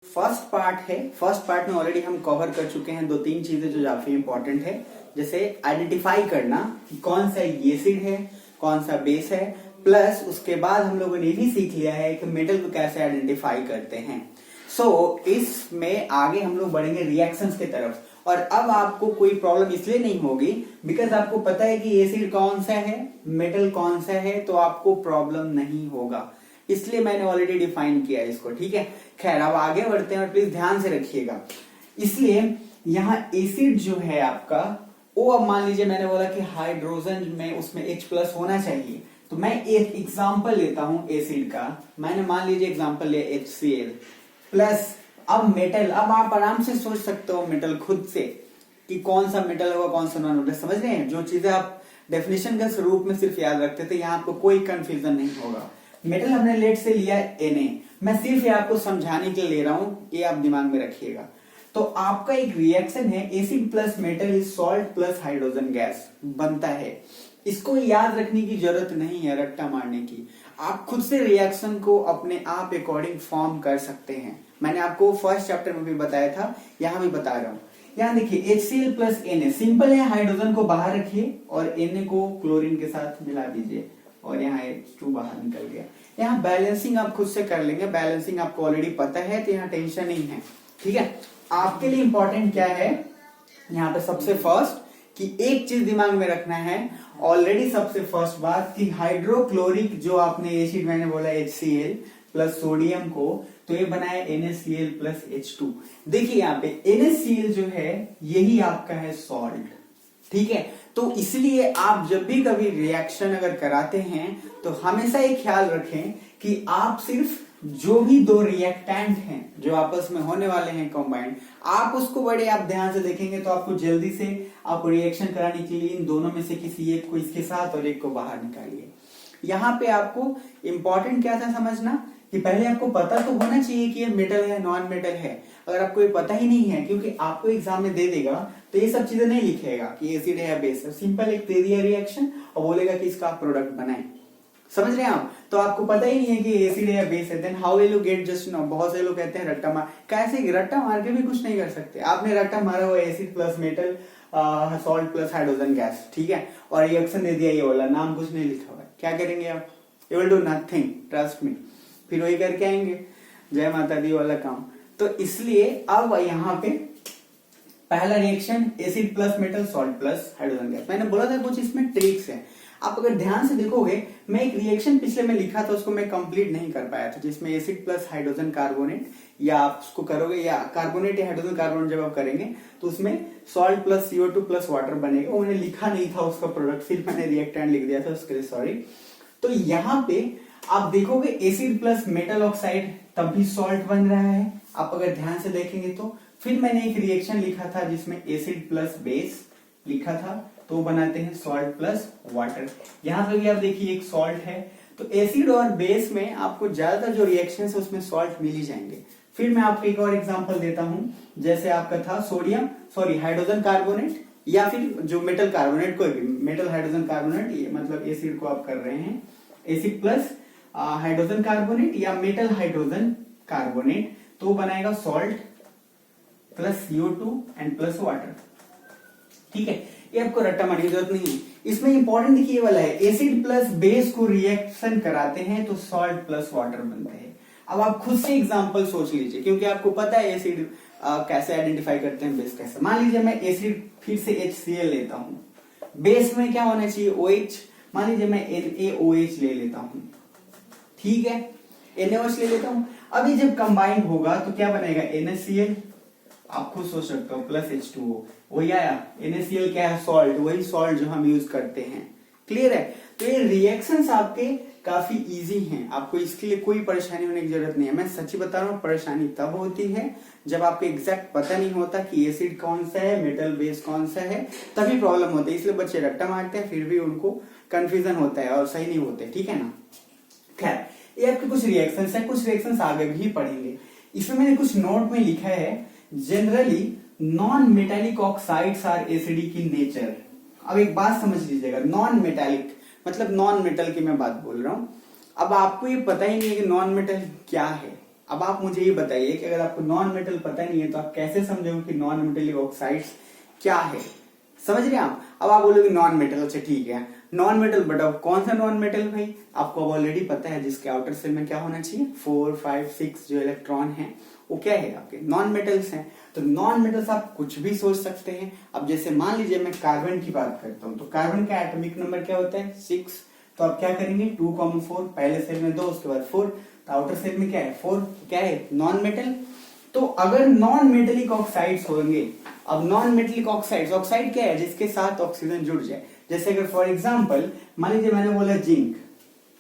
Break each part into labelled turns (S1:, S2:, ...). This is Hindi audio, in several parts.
S1: फर्स्ट पार्ट है। फर्स्ट पार्ट में ऑलरेडी हम कवर कर चुके हैं दो तीन चीजें जो काफी इंपॉर्टेंट है, जैसे आइडेंटिफाई करना कि कौन सा एसिड है कौन सा बेस है, प्लस उसके बाद हम लोगों ने ये भी सीख लिया है कि मेटल को कैसे आइडेंटिफाई करते हैं। इसमें आगे हम लोग बढ़ेंगे रिएक्शंस की तरफ। और अब आपको कोई प्रॉब्लम इसलिए नहीं होगी बिकॉज आपको पता है कि एसिड कौन सा है मेटल कौन सा है, तो आपको प्रॉब्लम नहीं होगा, इसलिए मैंने ऑलरेडी डिफाइन किया इसको। ठीक है, खैर अब आगे बढ़ते हैं और प्लीज ध्यान से रखिएगा। इसलिए यहाँ एसिड जो है आपका वो, अब मान लीजिए मैंने बोला कि हाइड्रोजन में उसमें H+ होना चाहिए, तो मैं एक एग्जांपल लेता हूं एसिड का। मैंने मान लीजिए एग्जांपल लिया HCl प्लस, अब मेटल, अब आप आराम से सोच सकते हो मेटल खुद से कि कौन सा मेटल होगा कौन सा नॉन मेटल। समझ रहे हैं, जो चीजें आप डेफिनेशन के स्वरूप में सिर्फ याद रखते थे, यहाँ आपको कोई कंफ्यूजन नहीं होगा। मेटल हमने लेट से लिया Na, मैं सिर्फ ये आपको समझाने के लिए ले रहा हूं, ये आप दिमाग में रखिएगा। तो आपका एक रिएक्शन है acid plus metal is salt plus hydrogen gas बनता है। इसको याद रखने की जरूरत नहीं है रट्टा मारने की, आप खुद से रिएक्शन को अपने आप अकॉर्डिंग फॉर्म कर सकते हैं। मैंने आपको फर्स्ट चैप्टर में भी बताया था, यहां भी बता रहा हूं। यहाँ देखिए HCl प्लस Na, सिंपल है, हाइड्रोजन को बाहर रखिए और Na को क्लोरीन के साथ मिला दीजिए और यहाँ H2 बाहर निकल गया। यहाँ बैलेंसिंग आप खुद से कर लेंगे, बैलेंसिंग आपको ऑलरेडी पता है तो यहाँ टेंशन नहीं है। ठीक है, आपके लिए इंपॉर्टेंट क्या है यहाँ पे, सबसे फर्स्ट कि एक चीज दिमाग में रखना है, ऑलरेडी सबसे फर्स्ट बात कि हाइड्रोक्लोरिक जो आपने एसिड मैंने बोला HCl प्लस सोडियम को, तो ये बनाया NaCl प्लस H2। देखिए यहाँ पे NaCl जो है यही आपका है सॉल्ट। ठीक है, तो इसलिए आप जब भी कभी रिएक्शन अगर कराते हैं तो हमेशा ये ख्याल रखें कि आप सिर्फ जो भी दो रिएक्टेंट हैं जो आपस में होने वाले हैं कंबाइंड, आप उसको बड़े आप ध्यान से देखेंगे तो आपको जल्दी से आप रिएक्शन कराने के लिए इन दोनों में से किसी एक को इसके साथ और एक को बाहर निकालिए। यहाँ पे आपको इंपॉर्टेंट क्या था समझना कि पहले आपको पता तो होना चाहिए कि ये मेटल है नॉन मेटल है। अगर आपको ये पता ही नहीं है, क्योंकि आपको एग्जाम में दे देगा तो ये सब चीजें नहीं लिखेगा कि एसिड है या बेस है, सिंपल एक दे दिया रिएक्शन और बोलेगा कि इसका आप प्रोडक्ट बनाएं। समझ रहे हैं आप, तो आपको पता ही नहीं है कि एसिड है या बेस है, then how will you get just know. बहुत से लोग कहते हैं रट्टा मार, कैसे रट्टा मार के भी कुछ नहीं कर सकते। आपने रट्टा मारा हुआ acid plus metal salt plus hydrogen gas, ठीक है, और रिएक्शन दे दिया ये वाला, नाम कुछ नहीं लिखा हुआ है, क्या करेंगे आप? You will do nothing, trust me, फिर वही करके आएंगे जय माता दी वाला काम। तो इसलिए अब यहाँ पे पहला reaction acid plus metal salt plus hydrogen gas, मैंने बोला था कुछ इसमें ट्रिक्स है। आप अगर ध्यान से देखोगे, मैं एक रिएक्शन पिछले में लिखा था उसको मैं कंप्लीट नहीं कर पाया था, जिसमें एसिड प्लस हाइड्रोजन कार्बोनेट, या आप उसको करोगे या कार्बोनेट या हाइड्रोजन कार्बोनेट जब आप करेंगे तो उसमें salt plus CO2 plus water बनेगा। वो मैंने लिखा नहीं था उसका प्रोडक्ट, फिर मैंने रिएक्टेंट लिख दिया था, उसके लिए सॉरी। तो यहाँ पे आप देखोगे एसिड प्लस मेटल ऑक्साइड तब भी सॉल्ट बन रहा है, आप अगर ध्यान से देखेंगे तो। फिर मैंने एक रिएक्शन लिखा था जिसमें एसिड प्लस बेस लिखा था, तो बनाते हैं सॉल्ट प्लस वाटर। यहाँ पे भी आप देखिए एक सॉल्ट है, तो एसिड और बेस में आपको ज्यादातर जो रिएक्शन है उसमें सॉल्ट मिल ही जाएंगे। फिर मैं आपको एक और एग्जांपल देता हूं, जैसे आपका था सोडियम सॉरी हाइड्रोजन कार्बोनेट, या फिर जो मेटल कार्बोनेट, कोई भी मेटल हाइड्रोजन कार्बोनेट, ये मतलब एसिड को आप कर रहे हैं एसिड प्लस हाइड्रोजन कार्बोनेट या मेटल हाइड्रोजन कार्बोनेट, तो बनाएगा salt plus CO2 and plus water. ठीक है, ये आपको रट्टा मारने की जरूरत नहीं है। इसमें इंपॉर्टेंट देखिए ये वाला है, एसिड प्लस बेस को रिएक्शन कराते हैं तो सॉल्ट प्लस वाटर बनते हैं। अब आप खुद से एग्जांपल सोच लीजिए, क्योंकि आपको पता है एसिड कैसे आइडेंटिफाई करते हैं, बेस कैसे। मान लीजिए मैं एसिड फिर से HCl लेता हूं, बेस में क्या होना चाहिए OH, मान लीजिए मैं NaOH ले लेता हूं, ठीक है, NaOH ले लेता हूं। अभी जब कंबाइंड होगा तो क्या बनेगा NaCl, आप खुद सोच सकते हो, प्लस H2O, वही आया। NaCl क्या है? सॉल्ट, वही सॉल्ट जो हम यूज करते हैं। क्लियर है? तो ये रिएक्शंस आपके काफी इजी हैं, आपको इसके लिए कोई परेशानी होने की जरूरत नहीं है। मैं सच्ची बता रहा हूँ, परेशानी तब होती है जब आपको एग्जैक्ट पता नहीं होता कि एसिड कौन सा है मेटल बेस कौन सा है, तभी प्रॉब्लम होती है। इसलिए बच्चे रट्टा मारते हैं, फिर भी उनको कंफ्यूजन होता है और सही नहीं होते। ठीक है ना? खैर, ये आपके कुछ रिएक्शंस है, कुछ रिएक्शंस आगे भी पढ़ेंगे। इसमें मैंने कुछ नोट में लिखा है, generally non metallic oxides are acidic in nature. अब एक बात समझ लीजिएगा, नॉन मेटालिक मतलब नॉन मेटल की मैं बात बोल रहा हूं। अब आपको ये पता ही नहीं है कि नॉन मेटल क्या है, अब आप मुझे ये बताइए कि अगर आपको नॉन मेटल पता नहीं है तो आप कैसे समझोगे कि नॉन मेटेलिक ऑक्साइड्स क्या है? समझ रहे हैं आप? अब आप बोलोगे नॉन मेटल, अच्छा ठीक है नॉन मेटल, बट अब कौन सा नॉन मेटल भाई? आपको अब ऑलरेडी पता है जिसके आउटर शेल में क्या होना चाहिए, 4, 5, 6 जो इलेक्ट्रॉन है वो क्या है आपके नॉन मेटल्स हैं। तो नॉन मेटल्स आप कुछ भी सोच सकते हैं। अब जैसे मान लीजिए मैं कार्बन की बात करता हूं, तो कार्बन का एटॉमिक नंबर क्या होता है 6, तो आप क्या करेंगे 2,4, पहले सेल में 2 उसके बाद 4, तो आउटर सेल में क्या है 4, क्या है नॉन मेटल। तो अगर नॉन मेटेलिक ऑक्साइड्स होंगे, अब नॉन मेटेलिक ऑक्साइड्स, ऑक्साइड क्या है जिसके साथ ऑक्सीजन जुड़ जाए, जैसे अगर फॉर एग्जांपल मान लीजिए मैंने बोला जिंक,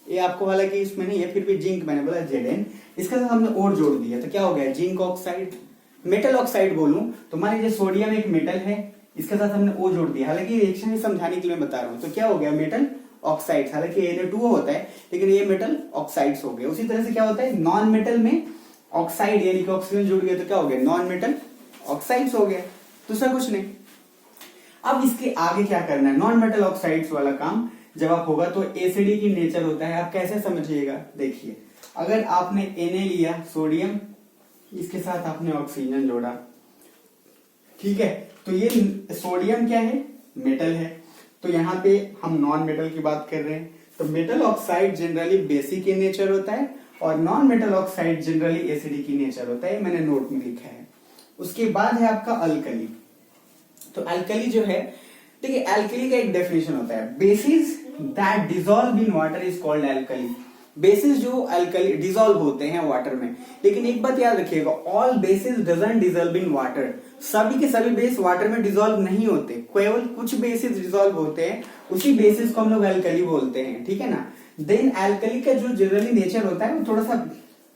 S1: ये आपको हालांकि इसमें नहीं है फिर भी जिंक मैंने बोला Zn, इसके साथ हमने और जोड़ दिया तो क्या हो गया जिंक ऑक्साइड। मेटल ऑक्साइड बोलूं तो मान लीजिए सोडियम एक मेटल है, इसके साथ हमने O जोड़ दिया, हालांकि रिएक्शन ही समझाने के लिए मैं बता रहा हूं, तो क्या हो गया मेटल ऑक्साइड, हालांकि Na2O होता है लेकिन ये मेटल ऑक्साइड्स हो गए। उसी तरह से क्या होता है नॉन मेटल में ऑक्साइड यानी कि ऑक्सीजन जुड़ गया तो क्या हो गया नॉन मेटल ऑक्साइड्स हो गया, दूसरा कुछ नहीं। अब इसके आगे क्या करना है, नॉन मेटल ऑक्साइड्स वाला काम जब आप होगा तो एसिडिक की नेचर होता है, आप कैसे समझिएगा देखिए, अगर आपने Na लिया सोडियम, इसके साथ आपने ऑक्सीजन जोड़ा, ठीक है, तो ये सोडियम क्या है मेटल है, तो यहाँ पे हम नॉन मेटल की बात कर रहे हैं। तो metal oxide generally basic in nature होता है और non metal oxide generally acidic in nature होता है, मैंने नोट में लिखा है। उसके बाद है आपका अल्कली। तो अल्कली जो है, देखिए अल्कली का एक डेफिनेशन होता है, basis that dissolve in water is called alkali. Basis जो अल्कली डिसॉल्व होते हैं वाटर में, लेकिन एक बात याद रखिएगा, all basis doesn't dissolve in water, सभी के सभी बेस वाटर में डिसॉल्व नहीं होते, केवल कुछ बेसिस डिसॉल्व होते हैं, उसी बेसिस को हम लोग अल्कली बोलते हैं, ठीक है ना। देन अल्कली का जो जनरली नेचर होता है वो थोड़ा सा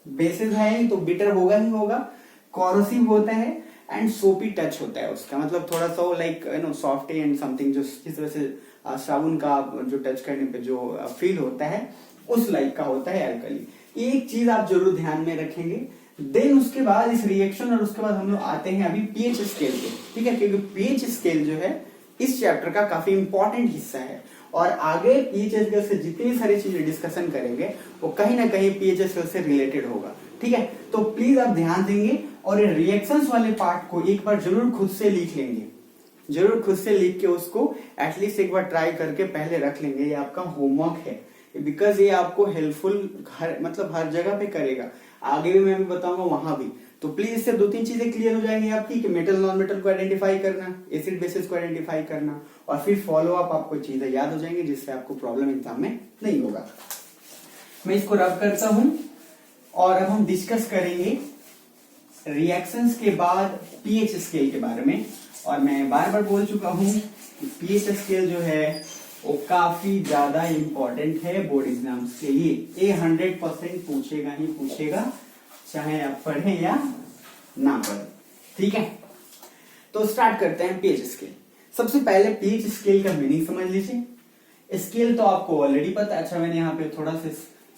S1: बेसिस है तो बिटर होगा ही होगा, कॉरोसिव होता है एंड सोपी टच होता है उसका, मतलब थोड़ा सा लाइक सॉफ्ट एंड समथिंग, जो जिस तरह से साबुन का जो टच करने पे जो फील होता है उस लाइक का होता है अल्कली। एक चीज आप जरूर ध्यान में रखेंगे। देन उसके बाद इस रिएक्शन और उसके बाद हम लोग आते हैं अभी पीएच स्केल पे, ठीक है, क्योंकि पीएच स्केल जो है इस चैप्टर का काफी इंपॉर्टेंट हिस्सा है और आगे पीएच स्केल से जितनी सारी चीजें डिस्कशन करेंगे वो कहीं ना कहीं पीएच स्केल से रिलेटेड होगा, ठीक है। तो प्लीज आप ध्यान देंगे और ये रिएक्शंस वाले पार्ट को एक बार जरूर खुद से लिख लेंगे, जरूर खुद से लिख के उसको एटलीस्ट एक बार ट्राई करके पहले रख लेंगे, ये आपका होमवर्क है, बिकॉज ये आपको हेल्पफुल मतलब हर जगह पे करेगा, आगे भी मैं बताऊंगा वहां भी। तो प्लीज इससे 2-3 चीजें क्लियर हो जाएंगी आपकी कि मेटल नॉन मेटल को आइडेंटिफाई करना, एसिड बेसिस को आइडेंटिफाई करना और फिर फॉलो अप, आपको चीजें याद हो जाएंगी जिससे आपको प्रॉब्लम एग्जाम में नहीं होगा। मैं इसको रब करता हूं और अब हम डिस्कस करेंगे रिएक्शंस के बाद पीएच स्केल के बारे में। और मैं बार बार बोल चुका हूं कि पीएच स्केल जो है वो काफी ज्यादा इंपॉर्टेंट है बोर्ड एग्जाम्स के लिए, ये 100% पूछेगा ही पूछेगा, चाहे आप पढ़ें या ना पढ़ें, ठीक है। तो स्टार्ट करते हैं पीएच स्केल। सबसे पहले पीएच स्केल का मीनिंग समझ लीजिए। स्केल तो आपको ऑलरेडी पता है, अच्छा मैंने यहाँ पे थोड़ा सा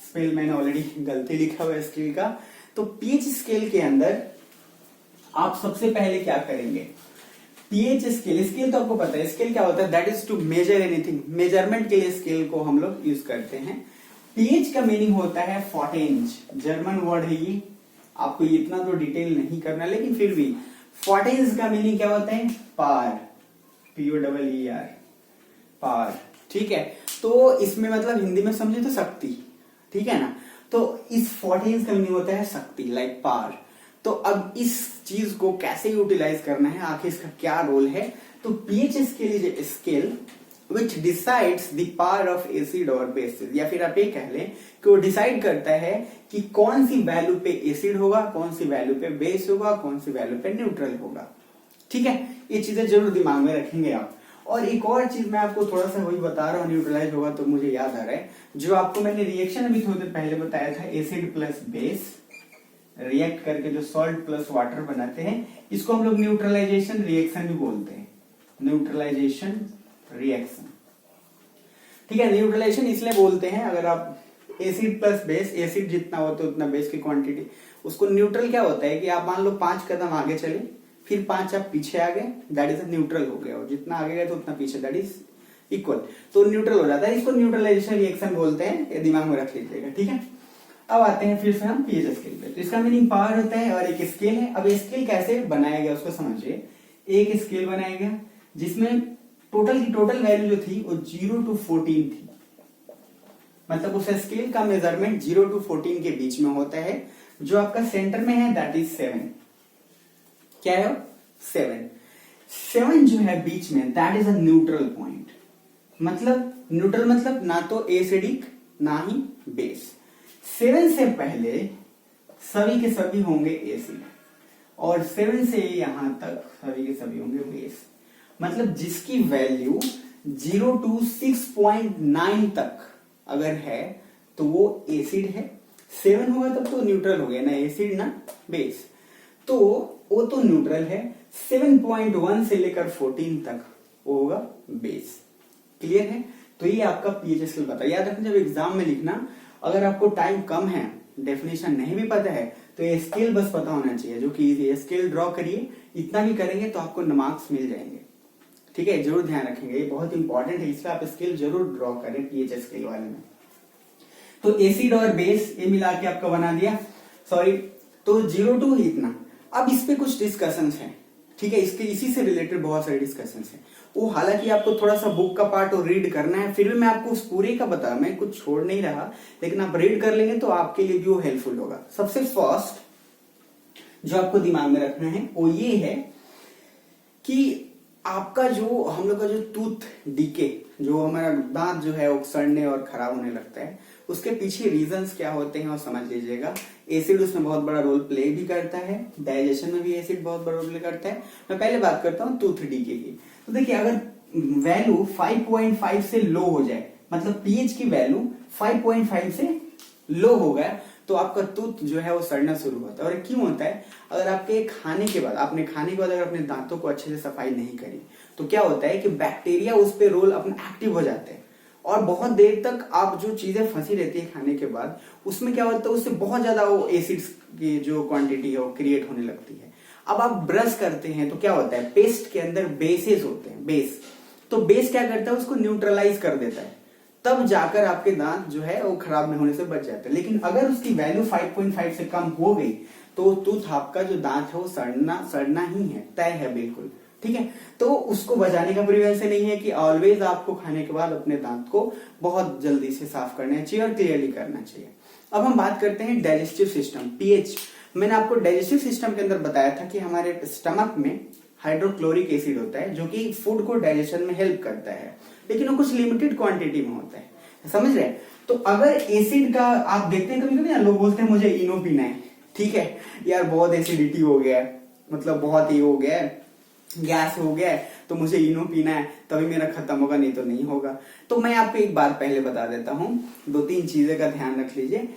S1: स्पेल मैंने ऑलरेडी गलती लिखा हुआ है स्केल का। तो पीएच स्केल के अंदर आप सबसे पहले क्या करेंगे, पीएच स्केल, स्केल तो आपको पता है स्केल क्या होता है, that is to measure anything, measurement के लिए स्केल को हम लोग यूज करते हैं। पीएच का मीनिंग होता है फॉर्टेंज, जर्मन वर्ड है ये, आपको इतना तो डिटेल नहीं करना लेकिन फिर भी फॉर्टेंज का मीनिंग क्या होता है पार, POEER पार, ठीक है। तो इसमें मतलब हिंदी में समझे तो शक्ति, ठीक है ना। तो इस फॉर्टेंज का मीनिंग होता है शक्ति, लाइक पार। तो अब इस चीज को कैसे यूटिलाइज करना है, आखिर इसका क्या रोल है, तो pH scale is a scale which decides the power of acid और बेसिस, या फिर आप ये कह लें कि वो डिसाइड करता है कि कौन सी वैल्यू पे एसिड होगा, कौन सी वैल्यू पे बेस होगा, कौन सी वैल्यू पे न्यूट्रल होगा, ठीक है। ये चीजें जरूर दिमाग में रखेंगे आप। और एक और चीज मैं आपको थोड़ा सा वही बता रहा हूँ, न्यूट्रलाइज होगा तो मुझे याद आ रहा है, जो आपको मैंने रिएक्शन अभी थोड़ी देर पहले बताया था, एसिड प्लस बेस रिएक्ट करके जो सॉल्ट प्लस वाटर बनाते हैं, इसको हम लोग न्यूट्रलाइजेशन रिएक्शन भी बोलते हैं, न्यूट्रलाइजेशन रिएक्शन, ठीक है। न्यूट्रलाइजेशन इसलिए बोलते हैं, अगर आप एसिड प्लस बेस, एसिड जितना होता है उतना बेस की क्वांटिटी, उसको न्यूट्रल क्या होता है कि आप मान लो 5 कदम आगे चले फिर 5 आप पीछे आ गए, दैट इज न्यूट्रल हो गया, और जितना आगे गए तो उतना पीछे, दैट इज इक्वल, तो न्यूट्रल हो जाता है। इसको न्यूट्रलाइजेशन रिएक्शन बोलते हैं, ये दिमाग में रख लीजिएगा, ठीक है। अब आते हैं फिर से हम पीएच स्केल पे। तो इसका मीनिंग पावर होता है और एक स्केल है। अब स्केल कैसे बनाया गया उसको समझिए। एक स्केल बनाया गया जिसमें टोटल की टोटल वैल्यू जो थी वो 0 to 14 थी। मतलब उस स्केल का मेजरमेंट 0 to 14 के बीच में होता है। जो आपका सेंटर में है दैट इज 7। क्या है 7 जो है बीच में that is a neutral point. मतलब न्यूट्रल मतलब ना तो एसिडिक ना ही बेस। 7 से पहले सभी के सभी होंगे एसिड और 7 से यहां तक सभी के सभी होंगे बेस। मतलब जिसकी वैल्यू 0 to 6.9 तक अगर है तो वो एसिड है। 7 होगा तब तो न्यूट्रल हो गया, ना एसिड ना बेस, तो वो तो न्यूट्रल है। 7.1 से लेकर 14 तक वो होगा बेस। क्लियर है? तो ये आपका पीएच स्केल बता। याद रखना जब एग्जाम में लिखना, अगर आपको टाइम कम है, डेफिनेशन नहीं भी पता है, तो ये स्केल बस पता होना चाहिए, जो कि ये स्केल ड्रॉ करिए। इतना भी करेंगे तो आपको मार्क्स मिल जाएंगे। ठीक है, जरूर ध्यान रखेंगे, ये बहुत इंपॉर्टेंट है, इसलिए आप स्केल जरूर ड्रॉ करें पीएच स्केल वाले में। तो एसिड और बेस ये मिला के आपका बना दिया, सॉरी, तो 0 to इतना। अब इस पे कुछ डिस्कशंस हैं, ठीक है, इसके इसी से रिलेटेड बहुत सारे डिस्कशंस हैं। वो हालांकि आपको थोड़ा सा बुक का पार्ट और रीड करना है, फिर भी मैं आपको उस पूरे का बता, मैं कुछ छोड़ नहीं रहा, लेकिन आप रीड कर लेंगे तो आपके लिए भी वो हेल्पफुल होगा। सबसे फर्स्ट जो आपको दिमाग में रखना है वो ये है कि आपका जो हम लोग का जो टूथ डीके, जो हमारा दांत जो है वो सड़ने और खराब होने लगता है, उसके पीछे रीजंस क्या होते हैं और समझ लीजिएगा। एसिड उसमें बहुत बड़ा रोल प्ले भी करता है, डाइजेशन में भी एसिड बहुत बड़ा रोल प्ले करता है। मैं पहले बात करता हूँ टूथ डीके की। तो देखिए, अगर वैल्यू 5.5 से लो हो जाए, मतलब पीएच की वैल्यू 5.5 से लो हो गया, तो आपका टूथ जो है वो सड़ना शुरू होता है। और क्यों होता है? अगर आपके खाने के बाद, आपने खाने के बाद अगर अपने दांतों को अच्छे से सफाई नहीं करी, तो क्या होता है कि बैक्टीरिया उस पे रोल अपना एक्टिव हो जाते हैं और बहुत देर तक आप जो चीजें फंसी रहती है खाने के बाद, उसमें क्या होता है, उससे बहुत ज्यादा वो एसिड्स की जो क्वांटिटी है वो क्रिएट होने लगती है। अब आप ब्रश करते हैं तो क्या होता है, पेस्ट के अंदर बेसेस होते हैं, बेस, तो बेस क्या करता है, उसको न्यूट्रलाइज कर देता है, तब जाकर आपके दांत जो है वो खराब नहीं होने से बच जाते हैं। लेकिन अगर उसकी वैल्यू 5.5 से कम हो गई तो टूथ आपका जो दांत है वो सड़ना ही है, तय है बिल्कुल। ठीक है, तो उसको बचाने का प्रिवेंशन नहीं है कि ऑलवेज आपको खाने के बाद अपने दांत को बहुत जल्दी से साफ करना चाहिए और क्लियरली करना चाहिए। अब हम बात करते हैं डाइजेस्टिव सिस्टम, पीएच। मैंने आपको डाइजेस्टिव सिस्टम के अंदर बताया था कि हमारे स्टमक में हाइड्रोक्लोरिक एसिड होता है जो कि फूड को डाइजेशन में हेल्प करता है, लेकिन वो कुछ लिमिटेड क्वांटिटी में होता है, समझ रहे हैं? तो अगर एसिड का आप देखते हैं कभी कभी ना, लोग बोलते हैं मुझे इनो पीना है, ठीक है यार, बहुत एसिडिटी हो गया है, मतलब बहुत ही हो गया है, गैस हो गया है, तो मुझे इनो पीना है, तभी मेरा खत्म होगा, नहीं तो नहीं होगा। तो मैं आपको एक बात पहले बता देता हूं, 2-3 चीजें का ध्यान रख लीजिए।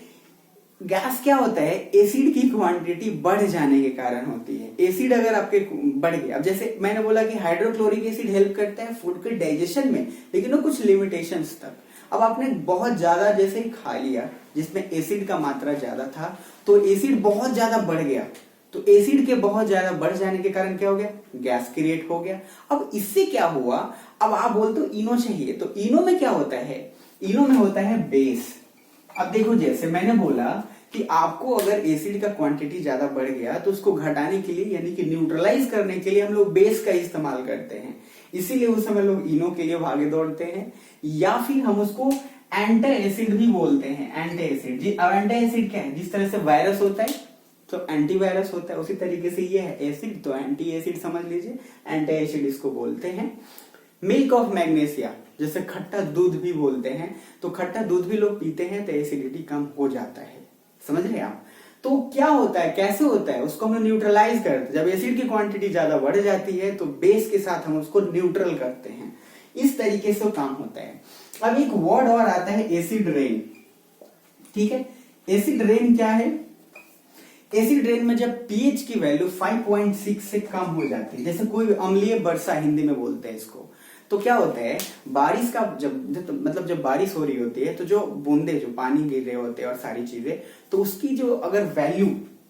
S1: गैस क्या होता है, एसिड की क्वांटिटी बढ़ जाने के कारण होती है। एसिड अगर आपके बढ़ गया, अब जैसे मैंने बोला कि हाइड्रोक्लोरिक एसिड हेल्प करता है फूड के डाइजेशन में, लेकिन वो कुछ लिमिटेशंस तक। अब आपने बहुत ज्यादा जैसे खा लिया जिसमें एसिड का मात्रा ज्यादा था, तो एसिड बहुत ज्यादा बढ़ गया, तो एसिड के बहुत ज्यादा बढ़ जाने के कारण क्या हो गया, गैस क्रिएट हो गया। अब इससे क्या हुआ, अब आप बोलते हो इनो चाहिए, तो इनो में क्या होता है, इनो में होता है बेस। अब देखो, जैसे मैंने बोला कि आपको अगर एसिड का क्वांटिटी ज्यादा बढ़ गया तो उसको घटाने के लिए, यानी कि न्यूट्रलाइज करने के लिए हम लोग बेस का इस्तेमाल करते हैं। इसीलिए उस समय लोग इनो के लिए भागे दौड़ते हैं, या फिर हम उसको एंटी एसिड भी बोलते हैं। एंटी एसिड जी, अब एंटी एसिड क्या है, जिस तरह से वायरस होता है तो एंटीवायरस होता है, उसी तरीके से ये है एसिड, तो एंटी एसिड समझ लीजिए, एंटी एसिड इसको बोलते हैं। मिल्क ऑफ मैग्नेशिया, जैसे खट्टा दूध भी बोलते हैं, तो खट्टा दूध भी लोग पीते हैं तो एसिडिटी कम हो जाता है, समझ रहे हैं आप? तो क्या होता है, कैसे होता है, उसको हम न्यूट्रलाइज करते हैं। जब एसिड की क्वांटिटी ज्यादा बढ़ जाती है तो बेस के साथ हम उसको न्यूट्रल करते हैं, इस तरीके से काम होता है। अब एक वर्ड और आता है एसिड रेन, ठीक है। एसिड रेन क्या है, एसिड रेन में जब पीएच की वैल्यू 5.6 से कम हो जाती है, जैसे कोई अम्लीय वर्षा हिंदी में बोलते हैं इसको, तो क्या होता है, बारिश का जब बारिश हो रही होती है तो जो बूंदे, जो पानी गिर रहे होते हैं और सारी चीजें, तो उसकी जो अगर वैल्यू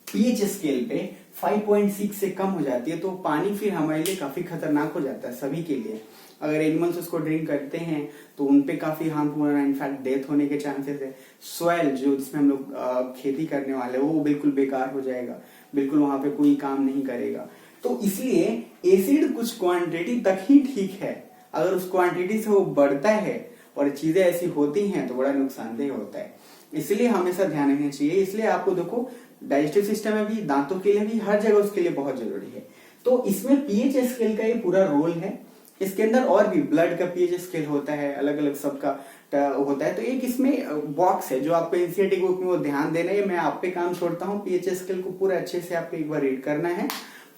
S1: पीएच स्केल पे 5.6 से कम हो जाती है तो पानी फिर हमारे लिए काफी खतरनाक हो जाता है सभी के लिए। अगर एनिमल्स उसको ड्रिंक करते हैं तो उनपे काफी हार्मफुल है, इनफैक्ट डेथ होने के चांसेस है। सॉइल जो जिसमें हम लोग खेती करने वाले वो बिल्कुल बेकार हो जाएगा, बिल्कुल वहां पे कोई काम नहीं करेगा। तो इसलिए एसिड कुछ क्वांटिटी तक ही ठीक है, अगर उस क्वांटिटी से वो बढ़ता है और चीजें ऐसी होती हैं तो बड़ा नुकसानदेह होता है। इसलिए हमेशा ध्यान रखना चाहिए। इसलिए आपको देखो डाइजेस्टिव सिस्टम में भी, दांतों के लिए भी, हर जगह उसके लिए बहुत जरूरी है। तो इसमें पीएच स्केल का ये पूरा रोल है। इसके अंदर और भी ब्लड का पीएच स्केल होता है, अलग अलग सबका होता है। तो एक इसमें बॉक्स है जो आपको एनसीईआरटी बुक में वो ध्यान देना है। मैं आप पे काम छोड़ता हूँ, पीएच स्केल को पूरा अच्छे से आपको एक बार रीड करना है।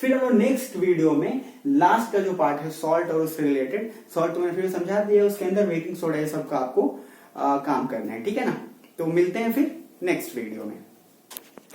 S1: फिर हम लोग नेक्स्ट वीडियो में लास्ट का जो पार्ट है सॉल्ट और उससे रिलेटेड, सॉल्ट तो मैंने फिर समझा दिया, उसके अंदर बेकिंग सोडा ये सबका आपको काम करना है, ठीक है ना। तो मिलते हैं फिर नेक्स्ट वीडियो में।